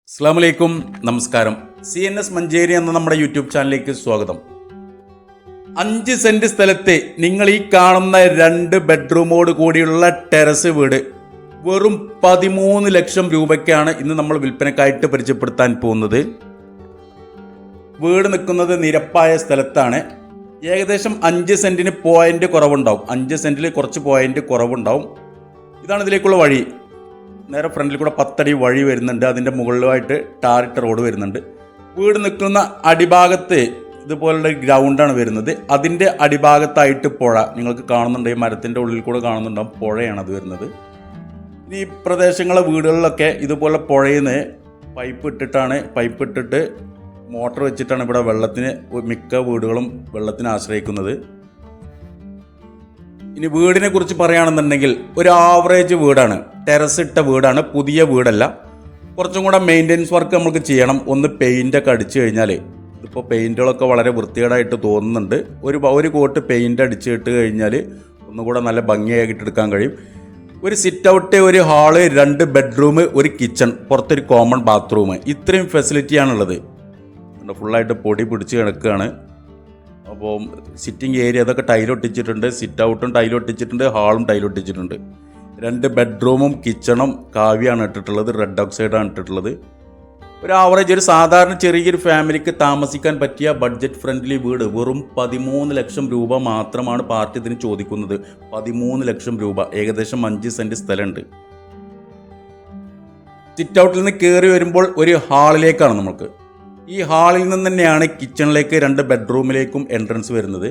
അസ്സലാമു നമസ്കാരം. CNS മഞ്ചേരി എന്ന നമ്മുടെ യൂട്യൂബ് ചാനലിലേക്ക് സ്വാഗതം. 5 സെന്റ് സ്ഥലത്ത് നിങ്ങൾ ഈ കാണുന്ന 2 ബെഡ്റൂമോട് കൂടിയുള്ള ടെറസ് വീട് വെറും 13 ലക്ഷം രൂപയ്ക്കാണ് ഇന്ന് നമ്മൾ വിൽപ്പനക്കായിട്ട് പരിചയപ്പെടുത്താൻ പോകുന്നത്. വീട് നിൽക്കുന്നത് നിരപ്പായ സ്ഥലത്താണ്. ഏകദേശം 5 സെന്റിന് പോയിന്റ് കുറവുണ്ടാവും. 5 സെന്റിൽ കുറച്ച് പോയിന്റ് കുറവുണ്ടാവും. ഇതാണ് ഇതിലേക്കുള്ള വഴി. നേരെ ഫ്രണ്ടിൽ കൂടെ 10 അടി വഴി വരുന്നുണ്ട്. അതിൻ്റെ മുകളിലുമായിട്ട് ടാറിട്ട റോഡ് വരുന്നുണ്ട്. വീട് നിൽക്കുന്ന അടിഭാഗത്ത് ഇതുപോലുള്ള ഗ്രൗണ്ടാണ് വരുന്നത്. അതിൻ്റെ അടിഭാഗത്തായിട്ട് പുഴ നിങ്ങൾക്ക് കാണുന്നുണ്ട്. ഈ മരത്തിൻ്റെ ഉള്ളിൽ കൂടെ കാണുന്നുണ്ടാവും. പുഴയാണ് അത് വരുന്നത്. ഈ പ്രദേശങ്ങളെ വീടുകളിലൊക്കെ ഇതുപോലെ പുഴയിൽ നിന്ന് പൈപ്പ് ഇട്ടിട്ട് മോട്ടർ വെച്ചിട്ടാണ് ഇവിടെ വെള്ളത്തിന് മിക്ക വീടുകളും വെള്ളത്തിന് ആശ്രയിക്കുന്നത്. ഇനി വീടിനെ കുറിച്ച് പറയുകയാണെന്നുണ്ടെങ്കിൽ ഒരു ആവറേജ് വീടാണ്. ടെറസ് ഇട്ട വീടാണ്, പുതിയ വീടല്ല. കുറച്ചും കൂടെ മെയിൻ്റെനൻസ് വർക്ക് നമുക്ക് ചെയ്യണം. ഒന്ന് പെയിൻ്റൊക്കെ അടിച്ചു കഴിഞ്ഞാൽ, ഇപ്പോൾ പെയിൻറ്റുകളൊക്കെ വളരെ വൃത്തികേടായിട്ട് തോന്നുന്നുണ്ട്. ഒരു കോട്ട് പെയിൻ്റ് അടിച്ചിട്ട് കഴിഞ്ഞാൽ ഒന്നുകൂടെ നല്ല ഭംഗിയായിട്ട് എടുക്കാൻ കഴിയും. ഒരു സിറ്റ് ഔട്ട്, ഒരു ഹാള്, 2 ബെഡ്റൂം, ഒരു കിച്ചൺ, പുറത്തൊരു കോമൺ ബാത്റൂം, ഇത്രയും ഫെസിലിറ്റിയാണുള്ളത്. ഫുള്ളായിട്ട് പൊടി പിടിച്ച് കിടക്കുകയാണ്. അപ്പോൾ സിറ്റിംഗ് ഏരിയ അതൊക്കെ ടൈലൊട്ടിച്ചിട്ടുണ്ട്. സിറ്റ് ഔട്ടും ടൈലൊട്ടിച്ചിട്ടുണ്ട്, ഹാളും ടൈലൊട്ടിച്ചിട്ടുണ്ട്. 2 ബെഡ്റൂമും കിച്ചണും കാവ്യാണ് ഇട്ടിട്ടുള്ളത്, റെഡ് ഓക്സൈഡാണ് ഇട്ടിട്ടുള്ളത്. ഒരു ആവറേജ് ഒരു സാധാരണ ചെറിയൊരു ഫാമിലിക്ക് താമസിക്കാൻ പറ്റിയ ബഡ്ജറ്റ് ഫ്രണ്ട്ലി വീട് വെറും 13 ലക്ഷം രൂപ മാത്രമാണ് പാർട്ടി ഇതിന് ചോദിക്കുന്നത്. 13 ലക്ഷം രൂപ, ഏകദേശം 5 സെന്റ് സ്ഥലമുണ്ട്. സിറ്റ് ഔട്ടിൽ നിന്ന് കയറി വരുമ്പോൾ ഒരു ഹാളിലേക്കാണ് നമുക്ക്. ഈ ഹാളിൽ നിന്ന് തന്നെയാണ് കിച്ചണിലേക്ക് 2 ബെഡ്റൂമിലേക്കും എൻട്രൻസ് വരുന്നത്.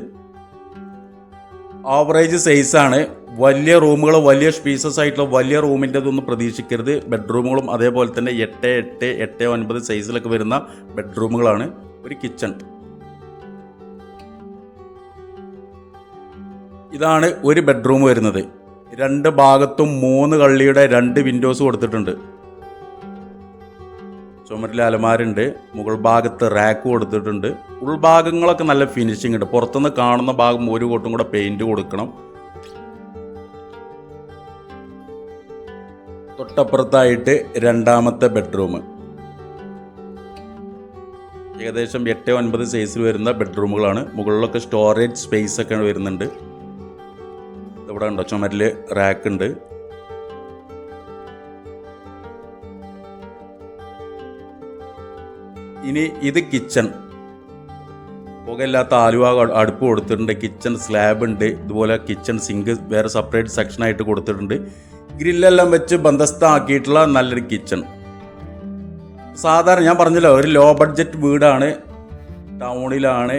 ആവറേജ് സൈസാണ്. വലിയ റൂമുകൾ, വലിയ സ്പീസസ് ആയിട്ടുള്ള വലിയ റൂമിൻ്റെ ഇതൊന്നും പ്രതീക്ഷിക്കരുത്. ബെഡ്റൂമുകളും അതേപോലെ തന്നെ 8, 8, 9 സൈസിലൊക്കെ വരുന്ന ബെഡ്റൂമുകളാണ്. ഒരു കിച്ചൺ. ഇതാണ് ഒരു ബെഡ്റൂം വരുന്നത്. 2 ഭാഗത്തും 3 കള്ളിയുടെ 2 വിൻഡോസ് കൊടുത്തിട്ടുണ്ട്. ചുമരിൽ അലമാരുണ്ട്. മുകൾ ഭാഗത്ത് റാക്ക് കൊടുത്തിട്ടുണ്ട്. ഉൾഭാഗങ്ങളൊക്കെ നല്ല ഫിനിഷിംഗ് ഉണ്ട്. പുറത്തുനിന്ന് കാണുന്ന ഭാഗം ഒരു കോട്ടും കൂടെ പെയിന്റ് കൊടുക്കണം. തൊട്ടപ്പുറത്തായിട്ട് 2ാമത്തെ ബെഡ്റൂം. ഏകദേശം 8, 9 സൈസിൽ വരുന്ന ബെഡ്റൂമുകളാണ്. മുകളിലൊക്കെ സ്റ്റോറേജ് സ്പേസ് ഒക്കെ വരുന്നുണ്ട്. ഇവിടെ ഉണ്ടോ, ചുമരിൽ റാക്ക് ഉണ്ട്. ഇനി ഇത് കിച്ചൺ. പുകയില്ലാത്ത ആലുവ അടുപ്പ് കൊടുത്തിട്ടുണ്ട്. കിച്ചൺ സ്ലാബ് ഉണ്ട്. ഇതുപോലെ കിച്ചൺ സിങ്ക് വേറെ സെപ്പറേറ്റ് സെക്ഷനായിട്ട് കൊടുത്തിട്ടുണ്ട്. ഗ്രില്ലെല്ലാം വെച്ച് ബന്ധസ്ഥാക്കിയിട്ടുള്ള നല്ലൊരു കിച്ചൺ. സാധാരണ ഞാൻ പറഞ്ഞല്ലോ, ഒരു ലോ ബഡ്ജറ്റ് വീടാണ്, ടൗണിലാണ്.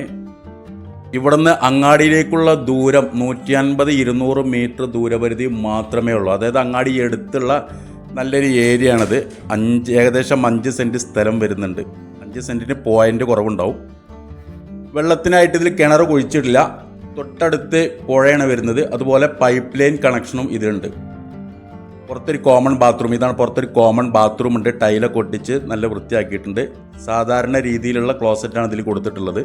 ഇവിടുന്ന് അങ്ങാടിയിലേക്കുള്ള ദൂരം 150-200 മീറ്റർ ദൂരപരിധി മാത്രമേ ഉള്ളൂ. അതായത് അങ്ങാടി എടുത്തുള്ള നല്ലൊരു ഏരിയ ആണിത്. ഏകദേശം 5 സെന്റ് സ്ഥലം വരുന്നുണ്ട്. 5 സെന്റിന് പോയിന്റ് കുറവുണ്ടാവും. വെള്ളത്തിനായിട്ട് ഇതിൽ കിണർ കുഴിച്ചിട്ടില്ല. തൊട്ടടുത്ത് പുഴയാണ് വരുന്നത്. അതുപോലെ പൈപ്പ് ലൈൻ കണക്ഷനും ഇതിലുണ്ട്. പുറത്തൊരു കോമൺ ബാത്റൂം. ഇതാണ് പുറത്തൊരു കോമൺ ബാത്റൂം ഉണ്ട്. ടൈലൊക്കെ ഒട്ടിച്ച് നല്ല വൃത്തിയാക്കിയിട്ടുണ്ട്. സാധാരണ രീതിയിലുള്ള ക്ലോസറ്റാണ് ഇതിൽ കൊടുത്തിട്ടുള്ളത്.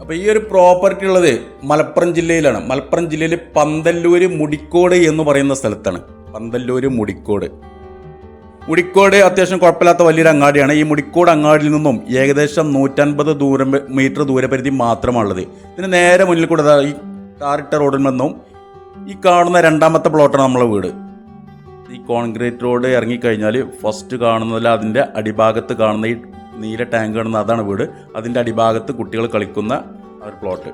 അപ്പോൾ ഈ ഒരു പ്രോപ്പർട്ടി ഉള്ളത് മലപ്പുറം ജില്ലയിലാണ്. മലപ്പുറം ജില്ലയിൽ പന്തല്ലൂർ മുടിക്കോട് എന്ന് പറയുന്ന സ്ഥലത്താണ്. പന്തല്ലൂർ മുടിക്കോട് അത്യാവശ്യം കുഴപ്പമില്ലാത്ത വലിയൊരു അങ്ങാടിയാണ്. ഈ മുടിക്കോട് അങ്ങാടിയിൽ നിന്നും ഏകദേശം 150 മീറ്റർ ദൂരപരിധി മാത്രമാണുള്ളത്. ഇതിന് നേരെ മുന്നിൽ കൂടെ ഈ ടാറിട്ട റോഡിൽ നിന്നും ഈ കാണുന്ന 2ാമത്തെ പ്ലോട്ടാണ് നമ്മളെ വീട്. ഈ കോൺക്രീറ്റ് റോഡ് ഇറങ്ങിക്കഴിഞ്ഞാൽ ഫസ്റ്റ് കാണുന്നതിൽ അതിൻ്റെ അടിഭാഗത്ത് കാണുന്ന ഈ നീല ടാങ്ക് കാണുന്ന അതാണ് വീട്. അതിൻ്റെ അടിഭാഗത്ത് കുട്ടികൾ കളിക്കുന്ന ഒരു പ്ലോട്ട്.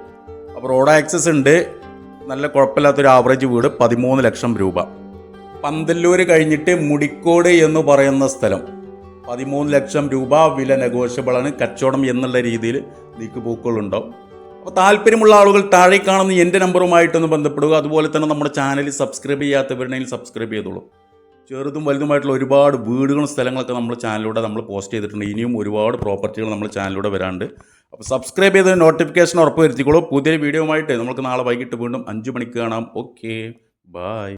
അപ്പോൾ റോഡ് ആക്സസ് ഉണ്ട്. നല്ല കുഴപ്പമില്ലാത്തൊരു ആവറേജ് വീട്. 13 ലക്ഷം രൂപ. പന്തല്ലൂർ കഴിഞ്ഞിട്ട് മുടിക്കോട് എന്ന് പറയുന്ന സ്ഥലം 13 ലക്ഷം രൂപ. വില നെഗോഷ്യബിളാണ്. കച്ചവടം എന്നുള്ള രീതിയിൽ നീക്കുപോക്കുകളുണ്ടാവും. അപ്പോൾ താല്പര്യമുള്ള ആളുകൾ താഴെ കാണുന്ന എൻ്റെ നമ്പറുമായിട്ടൊന്ന് ബന്ധപ്പെടുക. അതുപോലെ തന്നെ നമ്മുടെ ചാനൽ സബ്സ്ക്രൈബ് ചെയ്യാത്തവരുണ്ടെങ്കിൽ സബ്സ്ക്രൈബ് ചെയ്തോളൂ. ചെറുതും വലുതുമായിട്ടുള്ള ഒരുപാട് വീടുകളും സ്ഥലങ്ങളൊക്കെ നമ്മൾ ചാനലിലൂടെ നമ്മൾ പോസ്റ്റ് ചെയ്തിട്ടുണ്ട്. ഇനിയും ഒരുപാട് പ്രോപ്പർട്ടികൾ നമ്മൾ ചാനലിലൂടെ വരാണ്ട്. അപ്പോൾ സബ്സ്ക്രൈബ് ചെയ്ത് നോട്ടിഫിക്കേഷൻ ഉറപ്പ് വരുത്തിക്കോളൂ. പുതിയൊരു വീഡിയോ ആയിട്ട് നമുക്ക് നാളെ വൈകിട്ട് വീണ്ടും 5 മണിക്ക് കാണാം. Okay, by.